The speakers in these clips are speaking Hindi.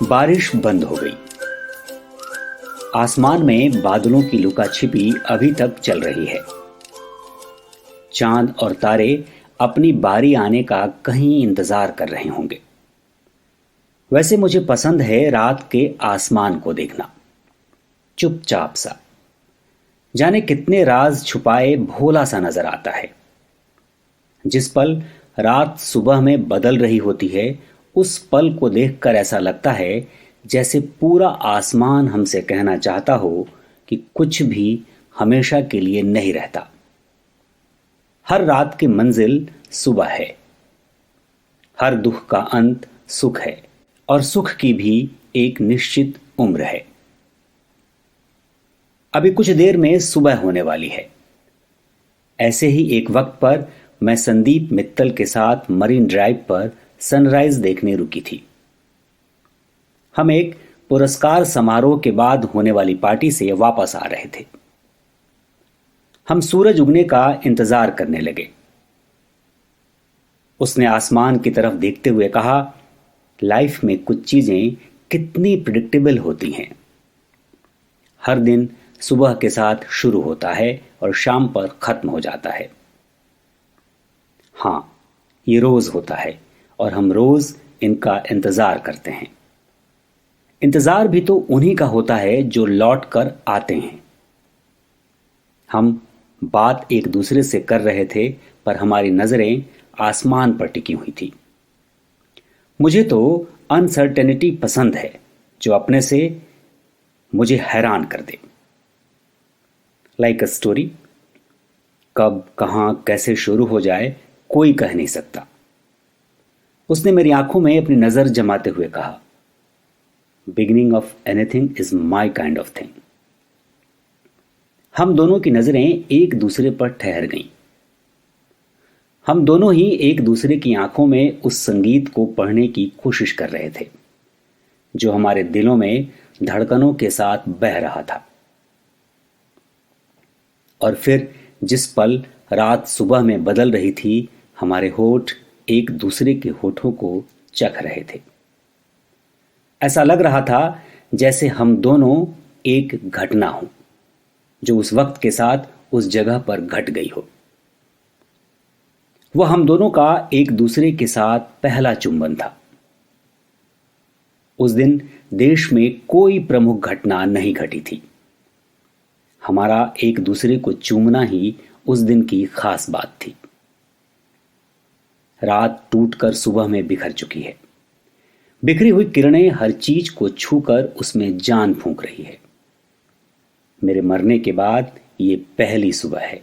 बारिश बंद हो गई। आसमान में बादलों की लुका छिपी अभी तक चल रही है। चांद और तारे अपनी बारी आने का कहीं इंतजार कर रहे होंगे। वैसे मुझे पसंद है रात के आसमान को देखना, चुपचाप सा, जाने कितने राज छुपाए भोला सा नजर आता है। जिस पल रात सुबह में बदल रही होती है, उस पल को देखकर ऐसा लगता है जैसे पूरा आसमान हमसे कहना चाहता हो कि कुछ भी हमेशा के लिए नहीं रहता। हर रात की मंजिल सुबह है, हर दुख का अंत सुख है, और सुख की भी एक निश्चित उम्र है। अभी कुछ देर में सुबह होने वाली है। ऐसे ही एक वक्त पर मैं संदीप मित्तल के साथ मरीन ड्राइव पर सनराइज देखने रुकी थी। हम एक पुरस्कार समारोह के बाद होने वाली पार्टी से वापस आ रहे थे। हम सूरज उगने का इंतजार करने लगे। उसने आसमान की तरफ देखते हुए कहा, लाइफ में कुछ चीजें कितनी प्रिडिक्टेबल होती हैं। हर दिन सुबह के साथ शुरू होता है और शाम पर खत्म हो जाता है। हाँ, ये रोज होता है और हम रोज इनका इंतजार करते हैं। इंतजार भी तो उन्हीं का होता है जो लौट कर आते हैं। हम बात एक दूसरे से कर रहे थे, पर हमारी नजरें आसमान पर टिकी हुई थी। मुझे तो अनसर्टेनिटी पसंद है, जो अपने से मुझे हैरान कर दे। लाइक अ स्टोरी, कब कहां कैसे शुरू हो जाए कोई कह नहीं सकता। उसने मेरी आंखों में अपनी नजर जमाते हुए कहा, beginning of anything is my kind of thing. हम दोनों की नजरें एक दूसरे पर ठहर गईं। हम दोनों ही एक दूसरे की आंखों में उस संगीत को पढ़ने की कोशिश कर रहे थे जो हमारे दिलों में धड़कनों के साथ बह रहा था। और फिर जिस पल रात सुबह में बदल रही थी, हमारे होठ एक दूसरे के होठों को चख रहे थे। ऐसा लग रहा था जैसे हम दोनों एक घटना हो जो उस वक्त के साथ उस जगह पर घट गई हो। वह हम दोनों का एक दूसरे के साथ पहला चुंबन था। उस दिन देश में कोई प्रमुख घटना नहीं घटी थी। हमारा एक दूसरे को चूमना ही उस दिन की खास बात थी। रात टूटकर सुबह में बिखर चुकी है। बिखरी हुई किरणें हर चीज को छूकर उसमें जान फूंक रही है। मेरे मरने के बाद ये पहली सुबह है।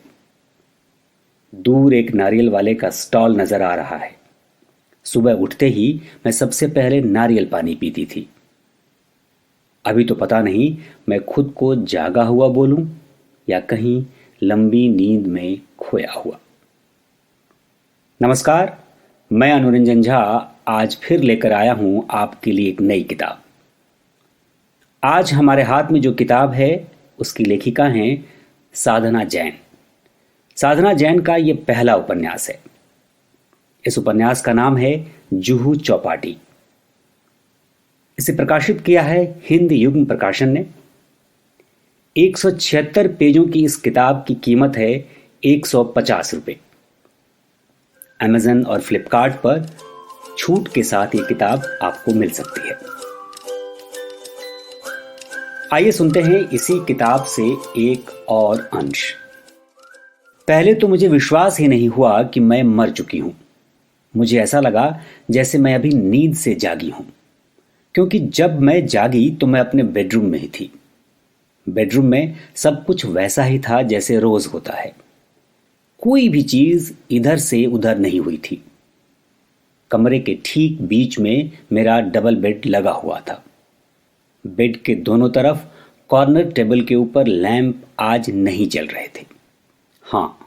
दूर एक नारियल वाले का स्टॉल नजर आ रहा है। सुबह उठते ही मैं सबसे पहले नारियल पानी पीती थी। अभी तो पता नहीं मैं खुद को जागा हुआ बोलूं या कहीं लंबी नींद में खोया हुआ। नमस्कार, मैं अनुरंजन झा आज फिर लेकर आया हूं आपके लिए एक नई किताब। आज हमारे हाथ में जो किताब है उसकी लेखिका हैं साधना जैन। साधना जैन का यह पहला उपन्यास है। इस उपन्यास का नाम है जुहू चौपाटी। इसे प्रकाशित किया है हिंद युग्म प्रकाशन ने। 176 पेजों की इस किताब की कीमत है 150 रुपये। अमेजन और फ्लिपकार्ट पर छूट के साथ ये किताब आपको मिल सकती है। आइए सुनते हैं इसी किताब से एक और अंश। पहले तो मुझे विश्वास ही नहीं हुआ कि मैं मर चुकी हूं। मुझे ऐसा लगा जैसे मैं अभी नींद से जागी हूं, क्योंकि जब मैं जागी तो मैं अपने बेडरूम में ही थी। बेडरूम में सब कुछ वैसा ही था जैसे रोज होता है। कोई भी चीज इधर से उधर नहीं हुई थी। कमरे के ठीक बीच में मेरा डबल बेड लगा हुआ था। बेड के दोनों तरफ कॉर्नर टेबल के ऊपर लैंप आज नहीं जल रहे थे। हाँ,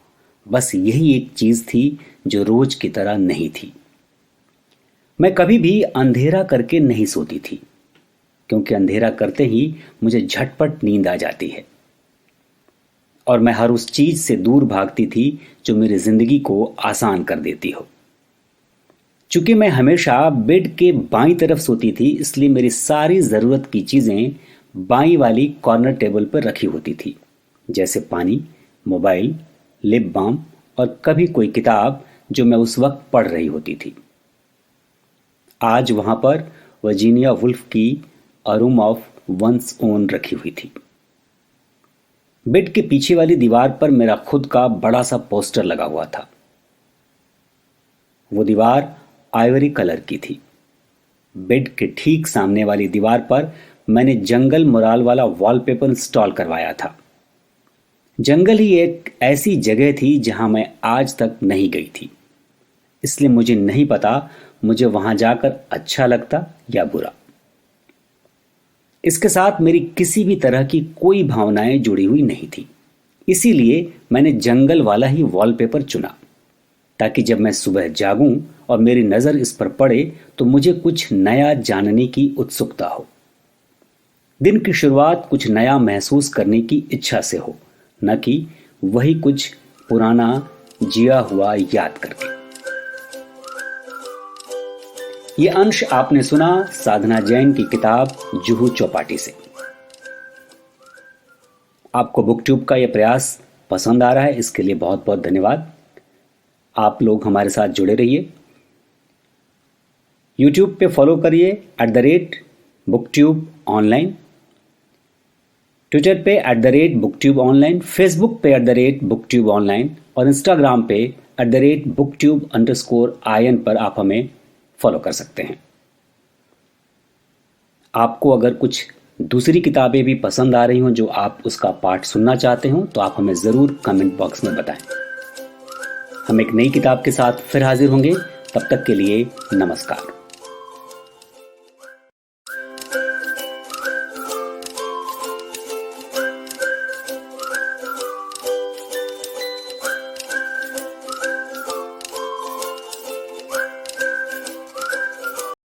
बस यही एक चीज थी जो रोज की तरह नहीं थी। मैं कभी भी अंधेरा करके नहीं सोती थी, क्योंकि अंधेरा करते ही मुझे झटपट नींद आ जाती है और मैं हर उस चीज से दूर भागती थी जो मेरी जिंदगी को आसान कर देती हो। चूंकि मैं हमेशा बेड के बाईं तरफ सोती थी, इसलिए मेरी सारी ज़रूरत की चीज़ें बाईं वाली कॉर्नर टेबल पर रखी होती थी, जैसे पानी, मोबाइल, लिप बाम और कभी कोई किताब जो मैं उस वक्त पढ़ रही होती थी। आज वहां पर वर्जीनिया वुल्फ की अ रूम ऑफ वंस ओन रखी हुई थी। बेड के पीछे वाली दीवार पर मेरा खुद का बड़ा सा पोस्टर लगा हुआ था। वो दीवार आइवरी कलर की थी। बेड के ठीक सामने वाली दीवार पर मैंने जंगल मुराल वाला वॉलपेपर इंस्टॉल करवाया था। जंगल ही एक ऐसी जगह थी जहां मैं आज तक नहीं गई थी, इसलिए मुझे नहीं पता मुझे वहां जाकर अच्छा लगता या बुरा। इसके साथ मेरी किसी भी तरह की कोई भावनाएं जुड़ी हुई नहीं थी, इसीलिए मैंने जंगल वाला ही वॉलपेपर चुना, ताकि जब मैं सुबह जागूं और मेरी नजर इस पर पड़े तो मुझे कुछ नया जानने की उत्सुकता हो। दिन की शुरुआत कुछ नया महसूस करने की इच्छा से हो, न कि वही कुछ पुराना जिया हुआ याद करके। ये अंश आपने सुना साधना जैन की किताब जुहू चौपाटी से। आपको बुकट्यूब का यह प्रयास पसंद आ रहा है, इसके लिए बहुत बहुत धन्यवाद। आप लोग हमारे साथ जुड़े रहिए। यूट्यूब पे फॉलो करिए @बुकट्यूब ऑनलाइन, ट्विटर पे @बुकट्यूब ऑनलाइन, फेसबुक पे @बुकट्यूब ऑनलाइन और इंस्टाग्राम पे @bookTube_IN पर आप हमें फॉलो कर सकते हैं। आपको अगर कुछ दूसरी किताबें भी पसंद आ रही हों जो आप उसका पाठ सुनना चाहते हो तो आप हमें ज़रूर कमेंट बॉक्स में बताएं। हम एक नई किताब के साथ फिर हाजिर होंगे। तब तक के लिए नमस्कार।